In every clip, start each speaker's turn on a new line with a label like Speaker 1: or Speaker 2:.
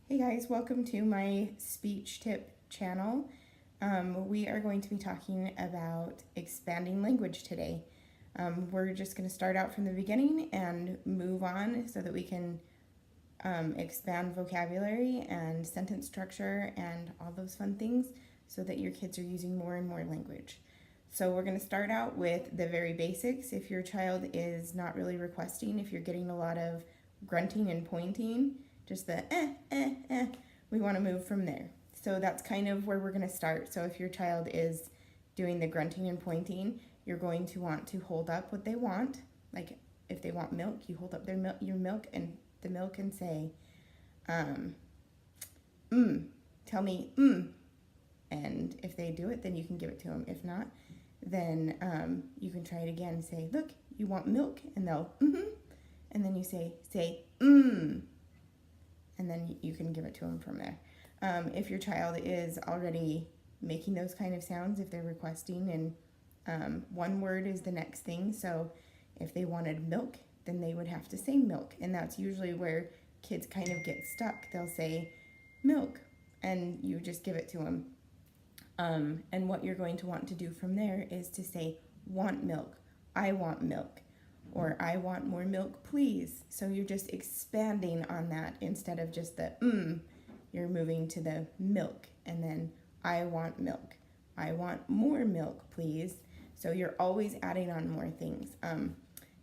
Speaker 1: Hey guys, welcome to my speech tip channel. We are going to be talking about expanding language today. We're just going to start out from the beginning and move on so that we can expand vocabulary and sentence structure and all those fun things so that your kids are using more and more language. So we're going to start out with the very basics. If your child is not really requesting, if you're getting a lot of grunting and pointing, just the we want to move from there. So that's kind of where we're going to start. So if your child is doing the grunting and pointing, you're going to want to hold up what they want. Like if they want milk, you hold up your milk and the milk and say, tell me, And if they do it, then you can give it to them. If not, then you can try it again. Say, look, you want milk? And they'll, And then you say, and then you can give it to them from there. If your child is already making those kind of sounds, if they're requesting, and one word is the next thing, so if they wanted milk, then they would have to say milk, and that's usually where kids kind of get stuck. They'll say milk, and you just give it to them. And what you're going to want to do from there is to say, want milk, I want milk, or I want more milk, please. So you're just expanding on that instead of just the you're moving to the milk, and then I want milk. I want more milk, please. So you're always adding on more things.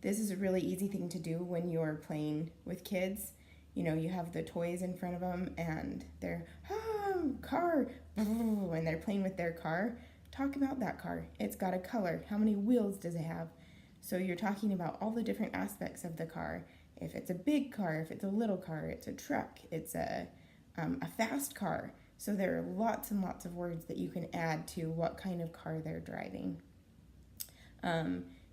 Speaker 1: This is a really easy thing to do when you're playing with kids. You know, you have the toys in front of them and they're, car, and they're playing with their car. Talk about that car. It's got a color. How many wheels does it have? So you're talking about all the different aspects of the car. If it's a big car, if it's a little car, it's a truck, it's a fast car. So there are lots and lots of words that you can add to what kind of car they're driving.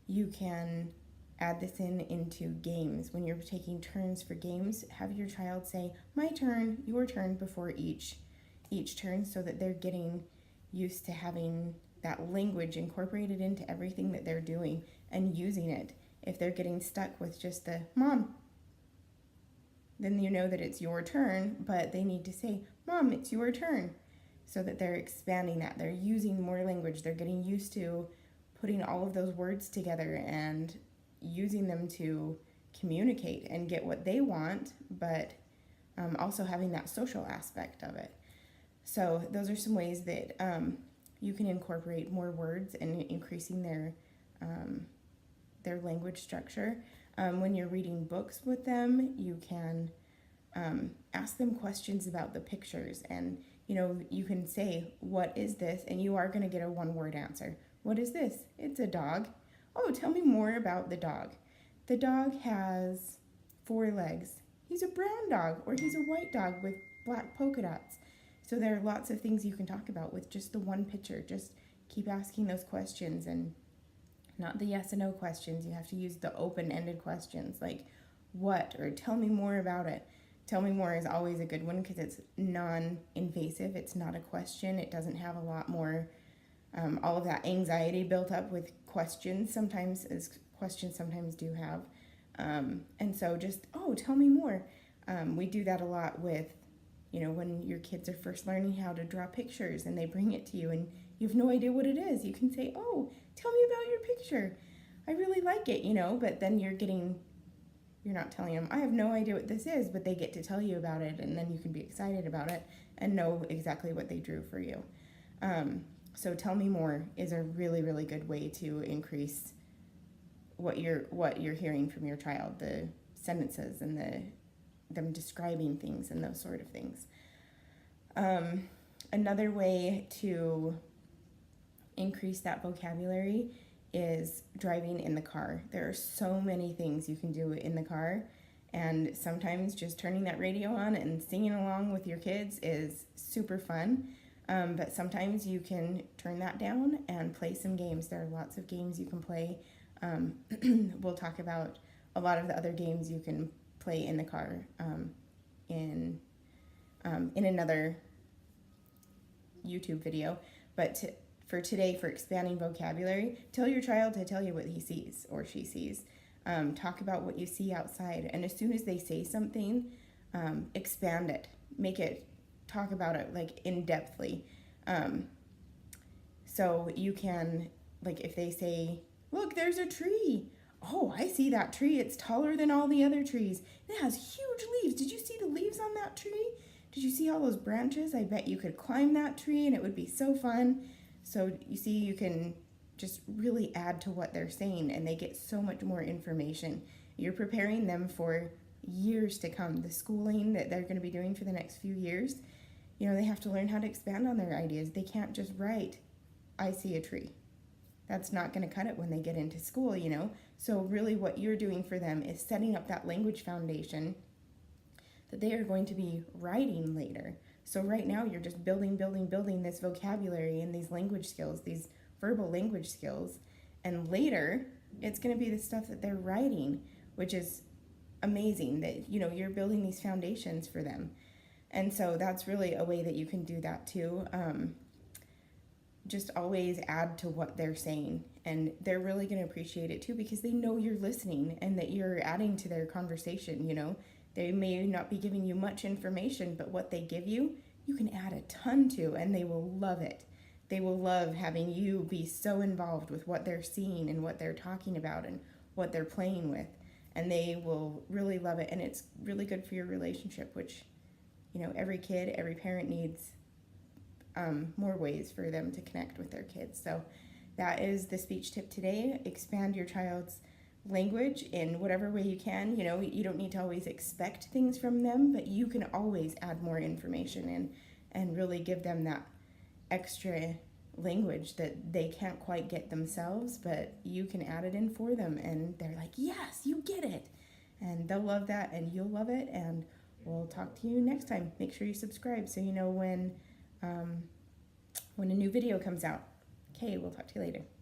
Speaker 1: You can add this into games. When you're taking turns for games, have your child say, my turn, your turn, before each turn, so that they're getting used to having that language incorporated into everything that they're doing and using it. If they're getting stuck with just the mom, then you know that it's your turn, but they need to say, Mom, it's your turn, so that they're expanding that. They're using more language. They're getting used to putting all of those words together and using them to communicate and get what they want, but also having that social aspect of it. So those are some ways that you can incorporate more words and increasing their language structure. When you're reading books with them, you can ask them questions about the pictures, and you can say, what is this? And you are going to get a one-word answer. What is this? It's a dog. Oh, tell me more about the dog. The dog has 4 legs. He's a brown dog, or he's a white dog with black polka dots. So there are lots of things you can talk about with just the one picture. Just keep asking those questions, and not the yes and no questions. You have to use the open-ended questions like what, or tell me more about it. Tell me more is always a good one because it's non-invasive. It's not a question. It doesn't have a lot more, all of that anxiety built up with questions sometimes, as questions sometimes do have. And so just, tell me more. We do that a lot with, when your kids are first learning how to draw pictures and they bring it to you and you have no idea what it is. You can say, tell me about your picture. I really like it, but then you're not telling them, I have no idea what this is, but they get to tell you about it, and then you can be excited about it and know exactly what they drew for you. So tell me more is a really, really good way to increase what you're hearing from your child, the sentences and them describing things and those sort of things. Another way to increase that vocabulary is driving in the car. There are so many things you can do in the car, and sometimes just turning that radio on and singing along with your kids is super fun. But sometimes you can turn that down and play some games. There are lots of games you can play. We'll talk about a lot of the other games you can play in the car in another YouTube video. But for today, for expanding vocabulary, tell your child to tell you what he sees or she sees. Talk about what you see outside, and as soon as they say something, expand it. make it talk about it like in depthly. So you can, like, if they say, look, there's a tree. Oh, I see that tree. It's taller than all the other trees. It has huge leaves. Did you see the leaves on that tree? Did you see all those branches? I bet you could climb that tree and it would be so fun. So you see, you can just really add to what they're saying, and they get so much more information. You're preparing them for years to come. The schooling that they're going to be doing for the next few years, you know, they have to learn how to expand on their ideas. They can't just write, I see a tree. That's not going to cut it when they get into school, you know. So really what you're doing for them is setting up that language foundation that they are going to be writing later. So right now you're just building this vocabulary and these language skills, these verbal language skills. And later it's going to be the stuff that they're writing, which is amazing that, you know, you're building these foundations for them. And so that's really a way that you can do that too. Just always add to what they're saying, and they're really going to appreciate it too, because they know you're listening and that you're adding to their conversation. You know, they may not be giving you much information, but what they give you, you can add a ton to, and they will love it. They will love having you be so involved with what they're seeing and what they're talking about and what they're playing with, and they will really love it. And it's really good for your relationship, which, you know, every kid, every parent needs more ways for them to connect with their kids. So that is the speech tip today. Expand your child's language in whatever way you can. You know, you don't need to always expect things from them, but you can always add more information in and really give them that extra language that they can't quite get themselves, but you can add it in for them, and they're like, yes, you get it. And they'll love that, and you'll love it, and we'll talk to you next time. Make sure you subscribe so you know when a new video comes out. Okay, we'll talk to you later.